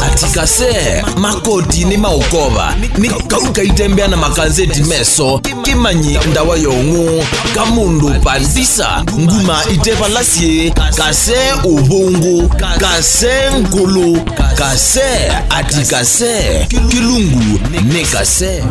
Atikase makoti ni maukova ni kauka itembea na makazeti meso kimanyi ndawa yongu kamundu pandisa nguma itepalasie kase ubungu kase nkulu kase atikase kilungu ne kase.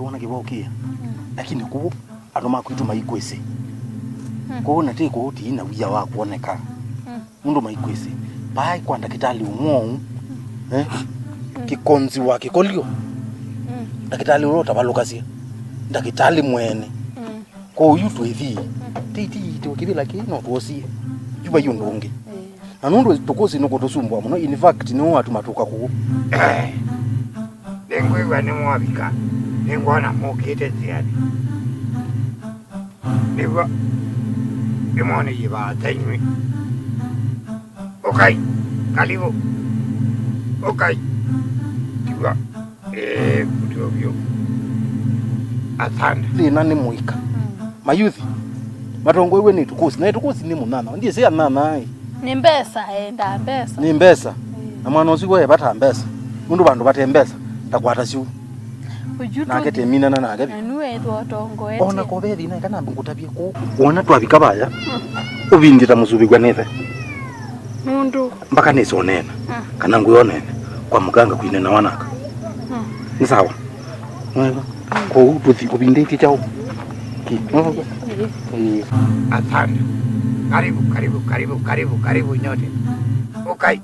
Wana kibokia lakini kubo anoma kwitu maikwese ko na te ko ti na wiya wa kuoneka mundu maikwese bai kwanda kitali umwo kikonzi wa kikolio ndakitali urota balokasia ndakitali mwene ko yutu hivi titi to kibila kino tuosie juba yundunge na nundu tukosi nuko tosumbwa muno in fact ni watu matuka ku dengwe wani mwabika ningwana mukite ziadi niba imone yiba tanywi okay kalibu okay tiba kutobyo atanda lina ni muika mayuthi matongo iwe ni tukosi na tukosi ni munana ndiye sia nana ai ni mbesa enda mbesa ni mbesa na mwana usiwe bata mbesa mundu bandu batembesa takwata siu nake temina na nake anuwe twotongo ete ona ko bethi na kana ngutabie ko ona twabika baya ubindira muzubigwa nethe mundu mpaka nisonena kana nguyonene kwa muganga kuinena wanaka ni sawa ko ututhi ubinditi chao ki atanda karibu nyote okay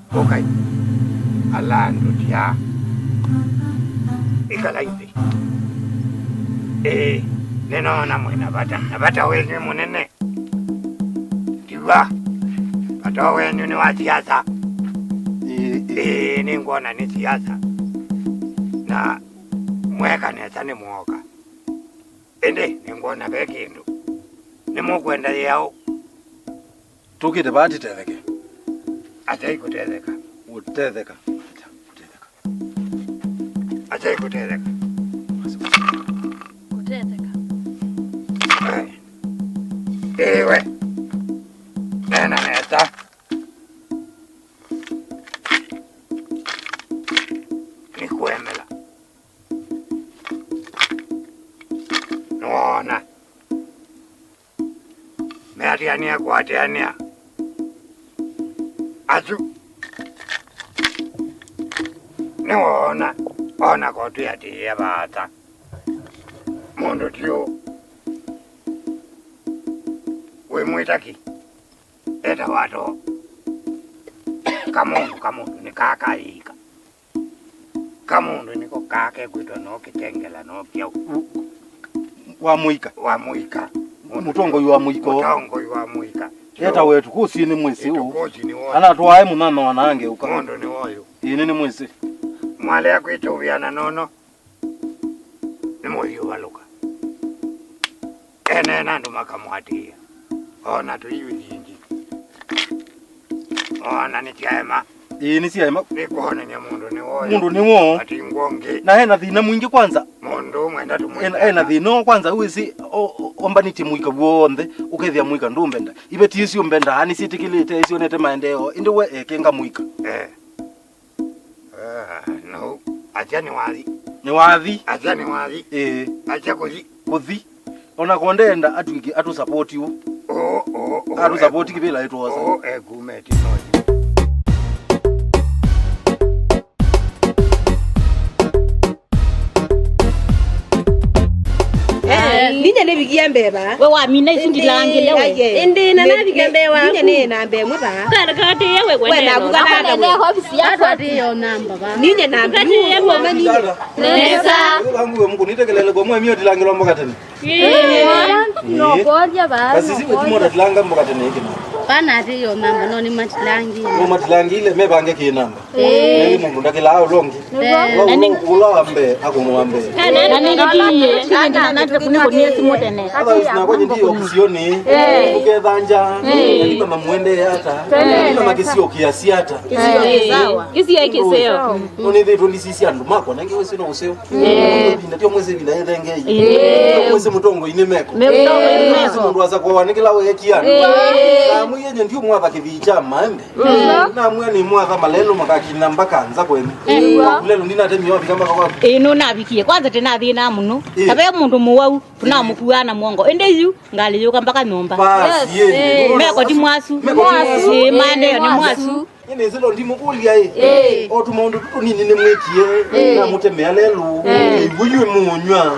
alandu tia ikalaiti neno na mwina bata wenye munene tiwa bata wenye ni wa siasa ni ngona ni siasa na mweka nesa ni mwoka ende ni ngona bekindu ni mukwenda yao tukite bati tetheke atei kutetheka utetheka atei kutetheka ewe nena neta ni kuemela nuona meatiania kuatiania azu nuona ona kotu yatia bata mundu tio we mwitaki eta wato kamundu ni kakaika kamundu niko kake kwito no kitengela no pia wa muika mutongo yu wa muika eta wetu kusi ni mwisi u ana twae munana wanange uka mundu ni woyo ini ni mwisi mwale ya kwito uviana nono ni moyo waluka ene nandu makamuhatia ona tu yingi ona ni tiaema ini siaema nikuona ni mundu ni wo ati ngonge na hena thina mwingi kwanza mundu mwenda tu mwenda ena thina kwanza uisi ombaniti muika wonthe ukethia muika ndumbenda ibe tisi umbenda ani sitikilite isi onete maendeo indiwe ekenga muika no acha ni wathi acha kuthi ona kondenda atwiki atu support you atu support kibila itoza gumeti noje Ninja ne bigia mbeba we wa mina isundi lange lewe indi na bigia mbewa ninja ne na mbe muta kana kati yewe we na bugana na ne ofisi yako ati yo namba ba ninja na mbe yewe mani nesa wangu we mungu nitekelele kwa mwe miyo tilangiro mboka tena no godia ba kasi siwe timoda tilanga mboka tena hiki Pana hiyo namba no ni matilangi. No matilangi ile mebange ki namba. Neli mundu ndakila au longi. Ulambe akumwambe. Nataka kuniko ni simu tena. Na kwa ndio kusioni. Ukethanja. Ni mama muende hata. Ni mama kisio kiasi hata. Kisio kisio. Noni vitu ni sisi andu makwa nange wese no useo. Ndio mwezi bila yethenge. Mwezi mutongo inemeko. Mundu aza kwa wanikila we kiana. Na muyenye ndio mwatha kivicha maembe. Na mwani mwatha malelo makakina mpaka anza kwene. Lelo ndina temi yobi kama kwa. Ino nabikie kwanza tena thina muno. Tabe mundu muwau tunamukuana mwongo. Ende yu ngali yuka mpaka nyumba. Basi yeye. Meko ti mwasu. Mande ni mwasu. Yene zelo ndimo kulia o tumondo tuko nini nemwekie na mutemea lelo ibuywe munywa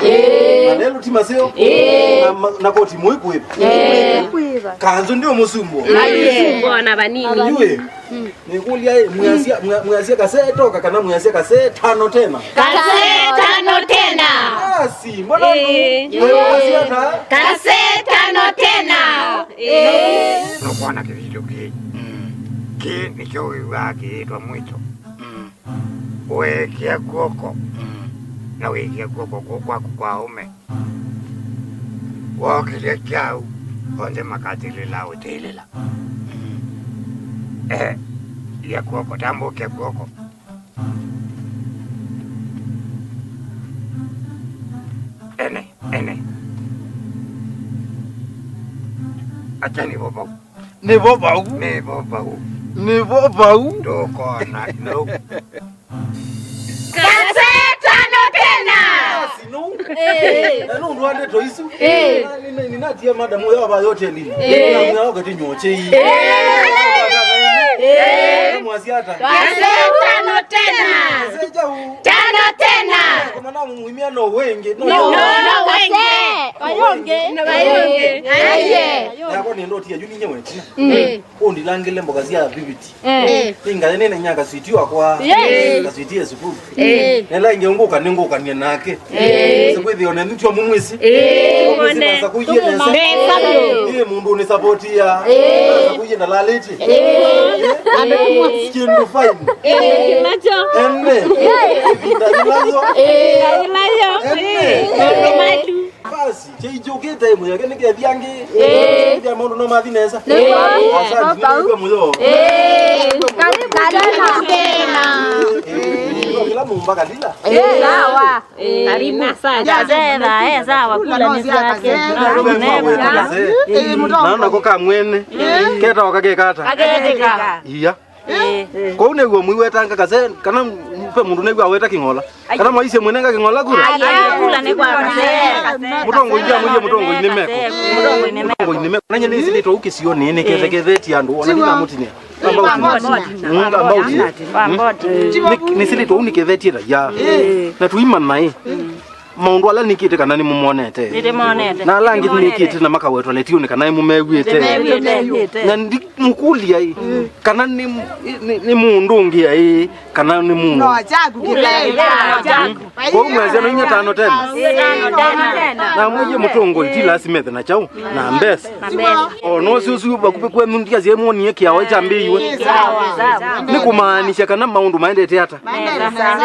malelo timaseo na koti moikwe kanzo ndio musumbo Mbona banini yue nikulia mwasia kase toka kana mwasia kase tano tena basi mbona mwasia ta kase tano tena Nokwana kivido ki nicho wake twa mwito wekia koko na wekia koko kwa ume wakile kyau onde makatile la hotelela ya koko tambo ke koko ene achani bobo ne bobau doko na no kase tano tena no no ndo ande toisu ninatia madamu yao yote lini na mwao kati nyoche hii mwasiata kase tano tena kwa maana muhimia no wenge no wenge yako ni ndo tia juni nyewe tina ondi langile mbogazia bibiti inga nene nyanga sitio akwa kasitie sukuru nela ingeongoka ningoka ni nake sekwethi ona nitwa mumwisi one sakuyena ile mundu ni supportia sakuyena laleti kindu fine Macho. enne ndayilazo basi cheijoke time yake nikethiangi ndia mundu no mathinesa asante muyo kila mumba kalila sawa Karibu sana. Sawa kula ni zake. naona koka mwene keta wakakekata iya ko unego muiwetanga kase kana mpe mundu negwa weta kingola kana mwaise mwenenga kingola kura Kula ni kwa kase. mutongo india muje mutongo inemeko nanye nisi lito ukisio nene kezeketheti andu ona nina mutine nisilito uniketheti ya na tuima nae maundu ala nikite kana ni mumonete na alangi nikite na maka wetu letio ni kana mumegwite na ndi mukulia kana ni mundu ngia kana ni mundu no ajabu kwa mwezi no nyatano tena na muje mutongo itila simethe na chau na mbesa ono susu bakupe kwa mundu ya zemo ni yake yawe chambiwe ni kumaanisha kana maundu maendete hata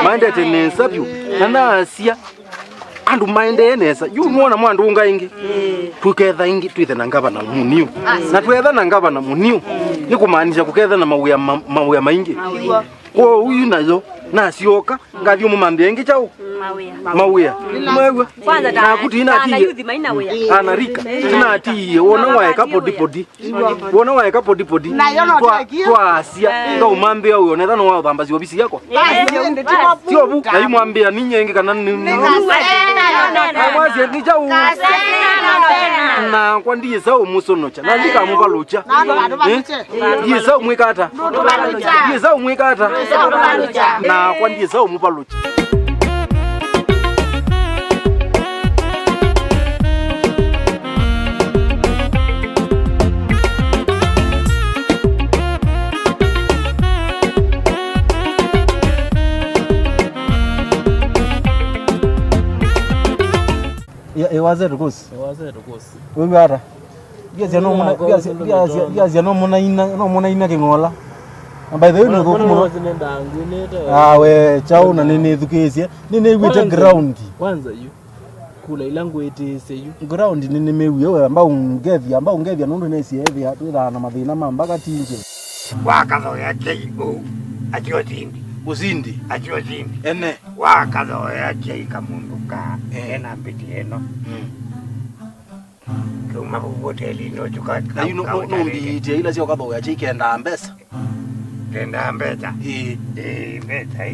maendete ni sabyu na asia andu maende nesa yu muona mwandu unga ingi tuketha ingi twithe na ngava na muniu na twetha na ngava na muniu ni kumaanisha kuketha na mawia maingi kwa huyu nayo na sioka ngathio mumambia ingi chao mawia mwewe kwanza na kuti ina youth maina wea anarika ina ati wona waeka podi wona waeka podi kwa asia ndo umambia huyo netha no wabambazi obisi yako sio bu na yumwambia ninyi ingi kana ni mwaje ni chao na kwa ndiye sao musonocha na ndika mubalucha ndiye sao mwikata ndiye sao mwikata na kwa ndiye sao mubalucha Ewaze rukosi. Wewe hata. Biazi no mona ina kingola. By the way no go we chao na nini thukesia. Nini wite ground. Kwanza yu. Kula ilangu etese yu. Ground nini mewi we ambao ungevia nundu nesi heavy atwira na mathina mambaka tinje. Wakatho ya keibo. Ajio tindi. Usindi. Ajio tindi. Ene. Wakatho ya keika mundu ka. Ena mbiti eno. Kuma hoteli no chukaka. Na no mbitie ila sio kaba uyache kenda mbesa. Kenda mbesa. Mbesa.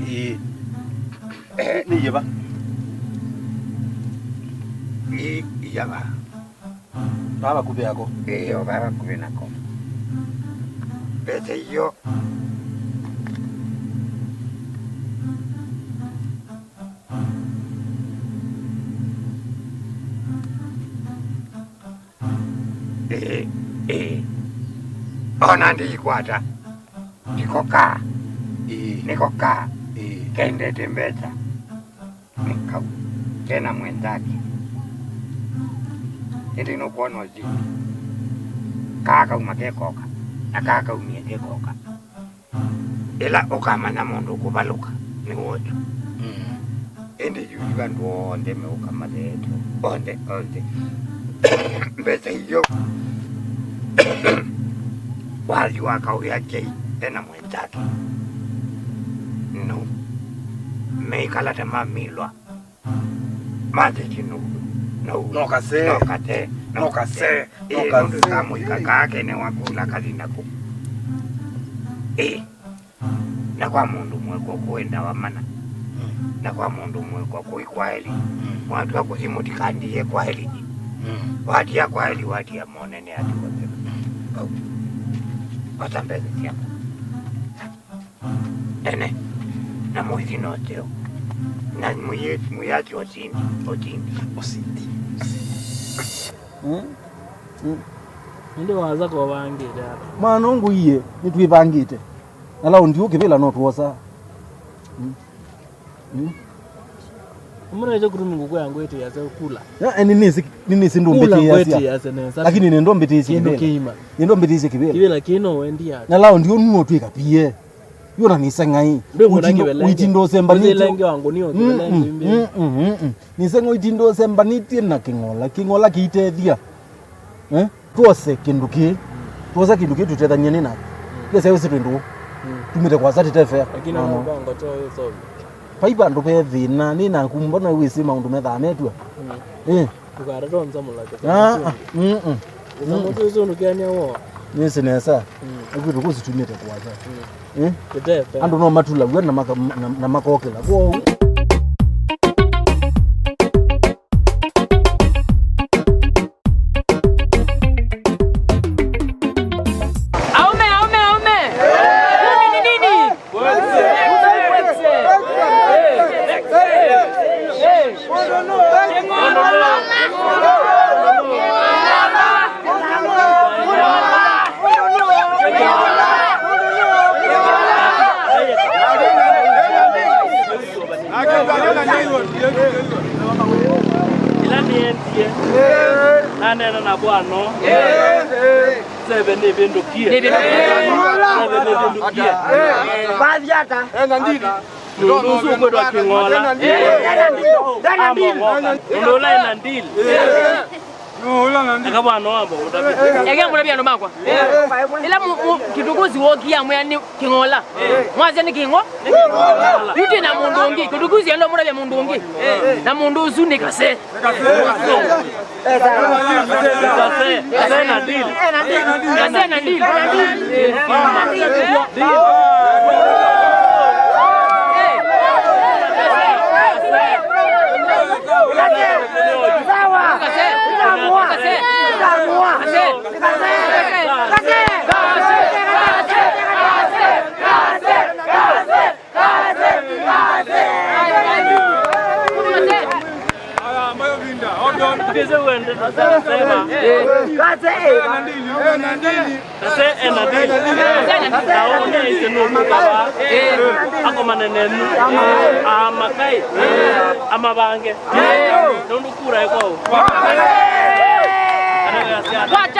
Ni yeba. Yaba. Baba kube yako. Baba kube nako. Mbesa yo. Ona ndikwata. Nikoka. Nikoka. Kende tembeza. Nikau. Tena mwenzake. Ndi no kuona zi. Kaka umakekoka. Na kaka umiekekoka. Ela okama na mundu kubaluka. Ni wote. Ndi yuga ndo ndeme okama letu. Onde. Mbese hiyo. Wali wakauya kei tena mwenzake. No. Meikala tema milwa. Mate chinu. No kase. Mundu kamu ikakake ne wakula kazi nako. Na kwa mundu mweko kuenda wamana. Na kwa mundu mweko kuikwaheli. Watu wako simutikandie kwa heli. Wadi ya kwa heli wadi ya monene ati wazema. Watambeze tiapo. Ene. Na muithi noteo. Na muyati otindi. Ndi waza kwa bangite hapa. Mwana wangu iye nitwibangite. Nala ndiuke bila notwosa. Muna je kurumi nguko yangu eti yaza kula. Ya nini si ndombete yasa. Lakini ni ndombete isi kibela. Ni ndombete isi kibela. Kibela kino wendi ya. Nala ndio nuo twika pie. Yona nisangai. Uitindo sembaniti. Lenge wangu niyo kibelenge. Nisango uitindo sembaniti na kingola kiitethia. Tuose kinduki. Tuose kinduki tutethanye nina. Yesa yose twindu. Tumite kwa sati tefe. Lakini ngo to so. Paiba ndo pe thina ni na kumbona wisi maundu methametwa. Tukaretonza mulake. Uzamutu uzo nukiania wo. Nisi nesa. Akutu kusi tumite kwa sati. Tetefe. Ando no matula gwa na makokela. Kwa Nena na bwano. Sebe ni bindukie. Baadhi hata. Ndili. Nusu kwa ndo kingola. Ndola na ndili. Aka bwano wabo utapita. Yage ngulabia ndo makwa. Ila kitukuzi wokia mwani kingola. Mwaze ni kingo. Yuti na mundungi. Kitukuzi ndo mulabia mundungi. Na munduzu ni kase. Kase na ndili. Kase na ndili. Ako manenenu amakai amabange nondukura iko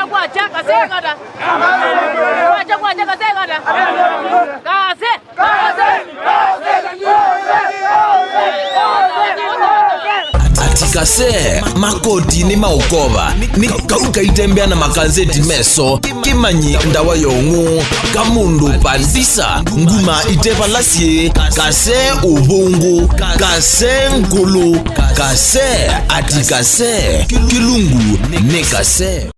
Kwacha kasegada. Kwacha kasegada. Kase. Atikase makoti ni maokoba ni kauka itembea na makanzeti meso kimanyi ndawa yongu kamundu pandisa nguma itepa lasie kase ubungu kase nkulu kase atikase kilungu ne kase.